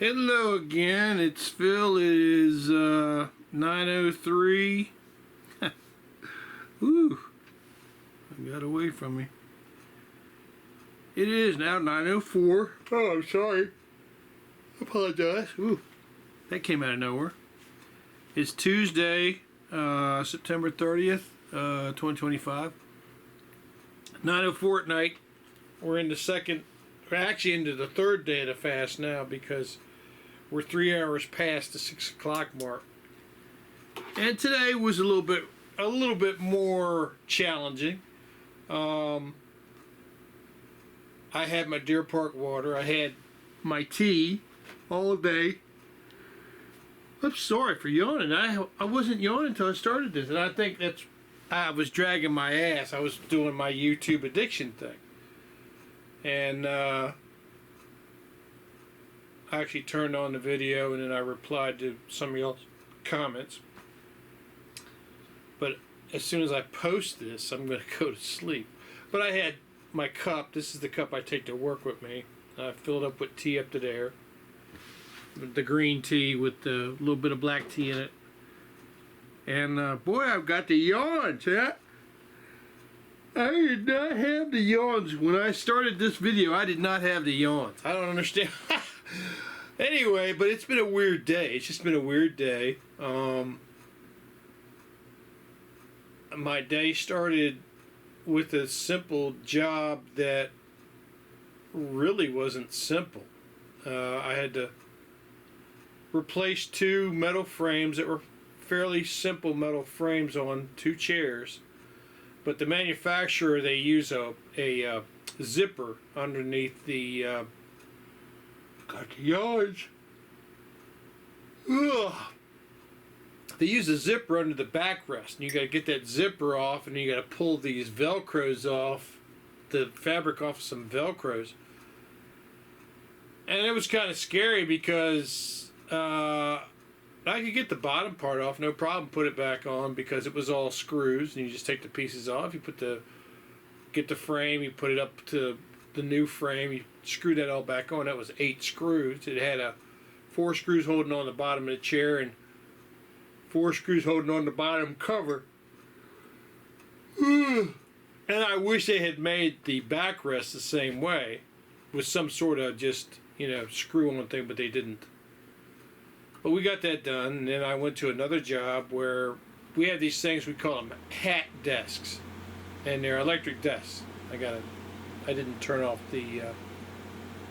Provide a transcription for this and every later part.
Hello again, it's Phil. It is 9:03. Woo, I got away from me. It is now 9:04. Oh, I'm sorry. Apologize. Ooh, that came out of nowhere. It's Tuesday, September 30th, 2025. 9:04 at night. We're in the we're actually into the third day of the fast now because we're 3 hours past the 6 o'clock mark. And today was a little bit more challenging. I had my Deer Park water. I had my tea all day. I'm sorry for yawning. I wasn't yawning until I started this, and I think I was dragging my ass. I was doing my YouTube addiction thing. And I actually turned on the video and then I replied to some of y'all's comments. But as soon as I post this, I'm going to go to sleep. But I had my cup. This is the cup I take to work with me. I filled up with tea up to there. The green tea with a little bit of black tea in it. And boy, I've got the yawns, huh? I did not have the yawns. When I started this video, I did not have the yawns. I don't understand. Anyway, but it's been a weird day. It's just been a weird day. My day started with a simple job that really wasn't simple. I had to replace two metal frames that were fairly simple metal frames on two chairs. But the manufacturer, they use a zipper underneath the got the yards. Ugh. They use a zipper under the backrest, and you got to get that zipper off, and you got to pull these Velcros off, the fabric off of some Velcros. And it was kind of scary because I could get the bottom part off, no problem, put it back on because it was all screws, and you just take the pieces off. You get the frame, you put it up to the new frame, you screw that all back on. That was 8 screws. It had 4 screws holding on the bottom of the chair and 4 screws holding on the bottom cover. And I wish they had made the backrest the same way with some sort of just, screw on thing, but they didn't. But we got that done, and then I went to another job where we have these things, we call them hat desks, and they're electric desks. I didn't turn off the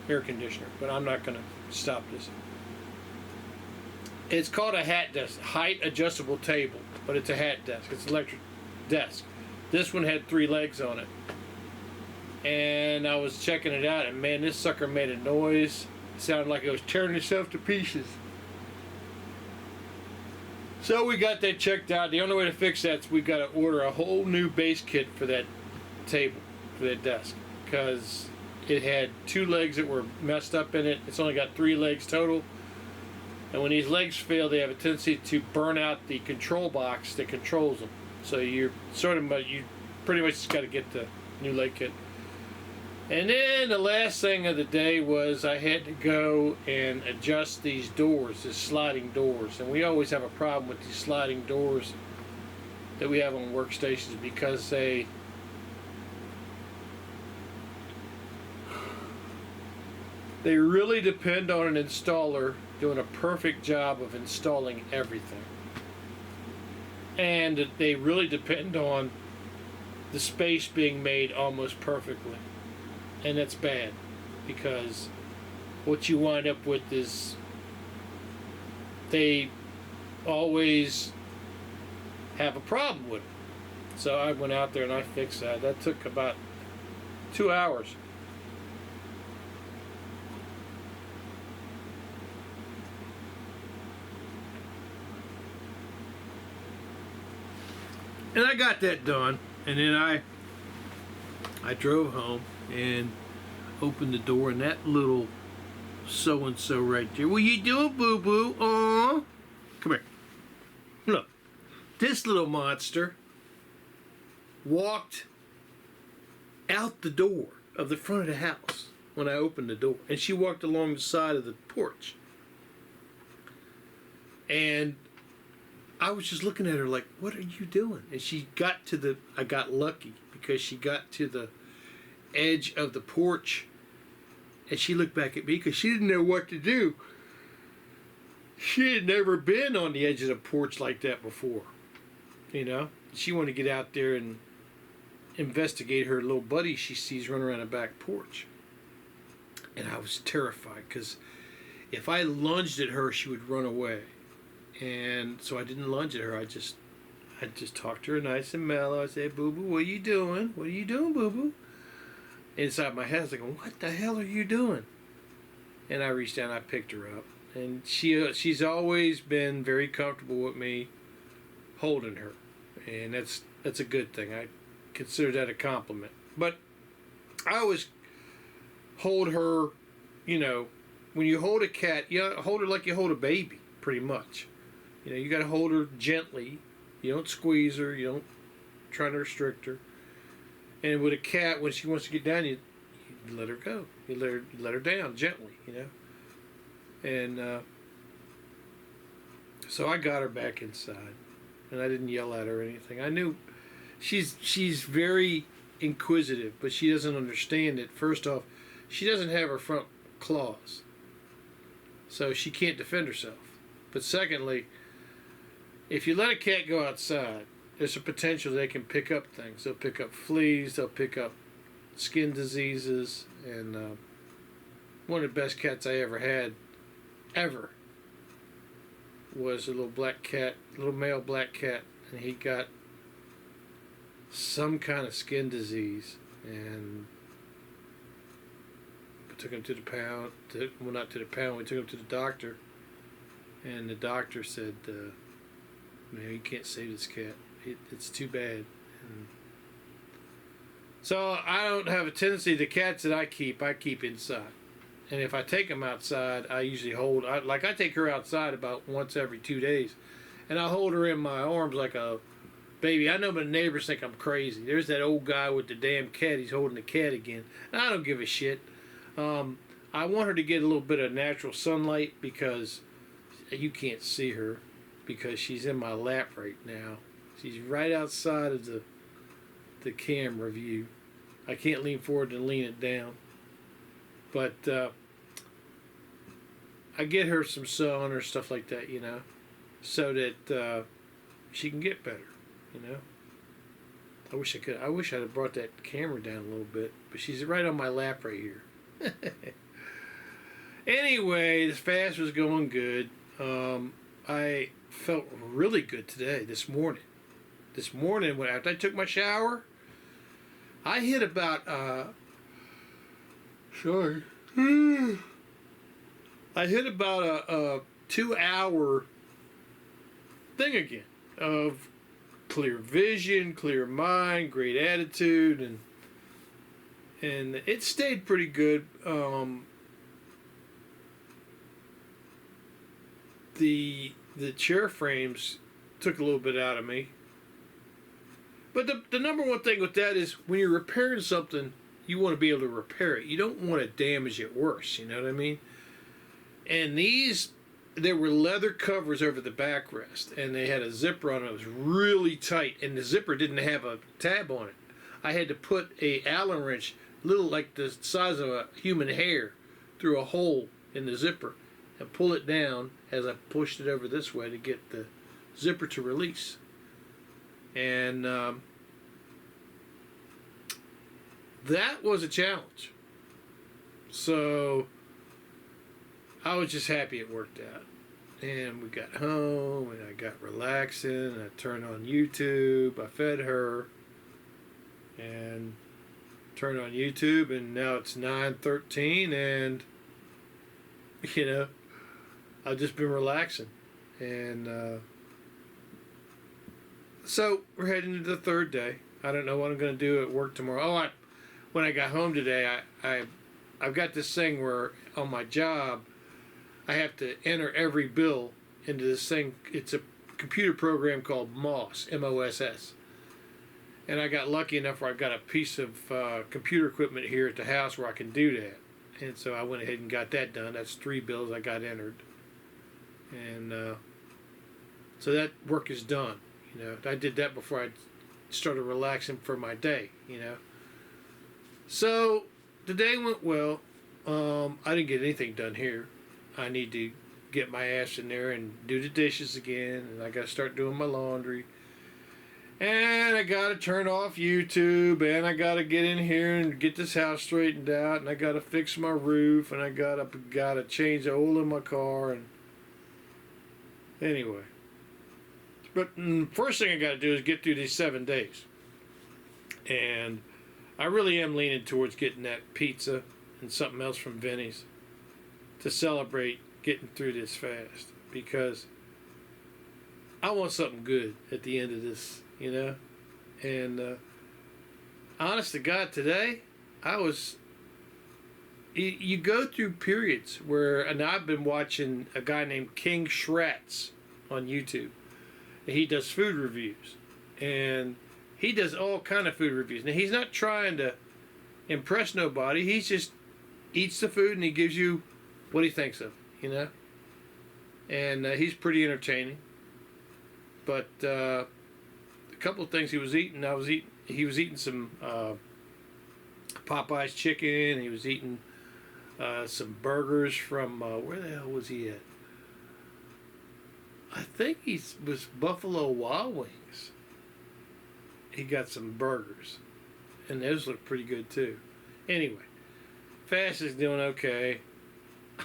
air conditioner, but I'm not going to stop this. It's called a hat desk, height adjustable table, but it's a hat desk. It's an electric desk. This one had 3 legs on it. And I was checking it out, and man, this sucker made a noise. It sounded like it was tearing itself to pieces. So we got that checked out. The only way to fix that is we've got to order a whole new base kit for that table, for that desk, because it had 2 legs that were messed up in it. It's only got 3 legs total. And when these legs fail, they have a tendency to burn out the control box that controls them. So you pretty much just got to get the new leg kit. And then the last thing of the day was I had to go and adjust these doors, these sliding doors. And we always have a problem with these sliding doors that we have on workstations because they really depend on an installer doing a perfect job of installing everything. And they really depend on the space being made almost perfectly. And that's bad, because what you wind up with is they always have a problem with it. So I went out there and I fixed that. That took about 2 hours. And I got that done, and then I drove home and opened the door, and that little so-and-so right there, what you doing, boo-boo? Aw, come here. Look, this little monster walked out the door of the front of the house when I opened the door, and she walked along the side of the porch. And I was just looking at her like, what are you doing? And she got to the, I got lucky because she got to the edge of the porch and she looked back at me because she didn't know what to do. She had never been on the edge of the porch like that before, you know? She wanted to get out there and investigate her little buddy she sees running around the back porch. And I was terrified because if I lunged at her, she would run away. And so I didn't lunge at her. I just talked to her nice and mellow. I said, "Boo boo, what are you doing? What are you doing, boo boo?" Inside my head, I was like, "What the hell are you doing?" And I reached down, I picked her up, and she's always been very comfortable with me holding her, and that's a good thing. I consider that a compliment. But I always hold her, you know, when you hold a cat, you hold her like you hold a baby, pretty much. You know, you got to hold her gently. You don't squeeze her. You don't try to restrict her. And with a cat, when she wants to get down, you let her go. You let her down gently, you know. And so I got her back inside, and I didn't yell at her or anything. I knew she's very inquisitive, but she doesn't understand it. First off, she doesn't have her front claws, so she can't defend herself. But secondly, if you let a cat go outside, there's a potential they can pick up things. They'll pick up fleas, they'll pick up skin diseases, and one of the best cats I ever had, ever, was a little black cat, little male black cat, and he got some kind of skin disease, and we took him to the pound, well, not to the pound, we took him to the doctor, and the doctor said, "Man, you can't save this cat. It's too bad." And so I don't have a tendency, the cats that I keep inside. And if I take them outside, I usually hold, I take her outside about once every 2 days. And I hold her in my arms like a baby. I know my neighbors think I'm crazy. There's that old guy with the damn cat. He's holding the cat again. And I don't give a shit. I want her to get a little bit of natural sunlight because you can't see her because she's in my lap right now. She's right outside of the camera view. I can't lean forward and lean it down. But I get her some sun or stuff like that, you know, so that she can get better, you know. I wish I could. I wish I'd have brought that camera down a little bit, but she's right on my lap right here. Anyway, this fast was going good. I felt really good today, this morning. This morning, after I took my shower, I hit about, I hit about a 2-hour thing again of clear vision, clear mind, great attitude, and it stayed pretty good. The chair frames took a little bit out of me. But the number one thing with that is when you're repairing something, you want to be able to repair it. You don't want to damage it worse, you know what I mean? And there were leather covers over the backrest, and they had a zipper on it. It was really tight, and the zipper didn't have a tab on it. I had to put a Allen wrench, little like the size of a human hair, through a hole in the zipper and pull it down as I pushed it over this way to get the zipper to release. And that was a challenge. So I was just happy it worked out. And we got home, and I got relaxing, and I turned on YouTube. I fed her, and turned on YouTube, and now it's 9:13, and you know, I've just been relaxing. And so we're heading into the third day. I don't know what I'm going to do at work tomorrow. When I got home today, I've got this thing where on my job, I have to enter every bill into this thing. It's a computer program called MOSS, M-O-S-S. And I got lucky enough where I've got a piece of computer equipment here at the house where I can do that. And so I went ahead and got that done. That's 3 bills I got entered. And So that work is done. You know, I did that before I started relaxing for my day. You know. So the day went well. I didn't get anything done here. I need to get my ass in there and do the dishes again, and I got to start doing my laundry. And I got to turn off YouTube, and I got to get in here and get this house straightened out, and I got to fix my roof, and I got to change the oil in my car, and anyway. But first thing I got to do is get through these 7 days. And I really am leaning towards getting that pizza and something else from Vinny's to celebrate getting through this fast, because I want something good at the end of this, you know. And honest to God, today you go through periods where, and I've been watching a guy named King Schratz on YouTube. He does food reviews, and he does all kind of food reviews. Now, he's not trying to impress nobody. He just eats the food and he gives you what he thinks of, you know. And he's pretty entertaining. But a couple of things he was eating, he was eating some Popeye's chicken. He was eating some burgers from where the hell was he at? I think he was Buffalo Wild Wings. He got some burgers, and those look pretty good too. Anyway, fast is doing okay.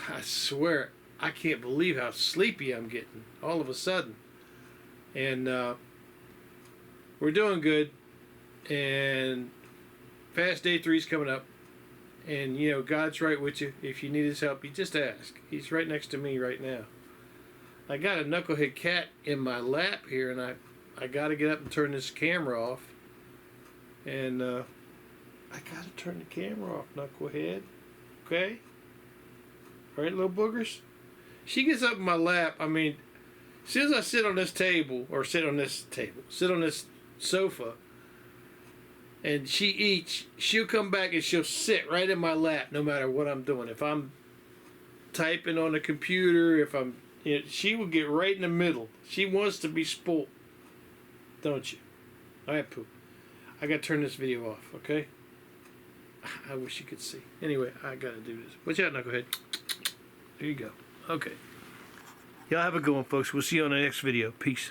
I swear, I can't believe how sleepy I'm getting all of a sudden. And we're doing good. And fast day 3 is coming up. And, you know, God's right with you. If you need his help, you just ask. He's right next to me right now. I got a knucklehead cat in my lap here, and I got to get up and turn this camera off. And I got to turn the camera off, knucklehead. Okay? All right, little boogers? She gets up in my lap. I mean, as soon as I sit on this sofa, and she eats, she'll come back and she'll sit right in my lap no matter what I'm doing. If I'm typing on the computer, she will get right in the middle. She wants to be spoiled. Don't you? All right, Pooh. I got to turn this video off, okay? I wish you could see. Anyway, I got to do this. Watch out, knucklehead. There you go. Okay. Y'all have a good one, folks. We'll see you on the next video. Peace.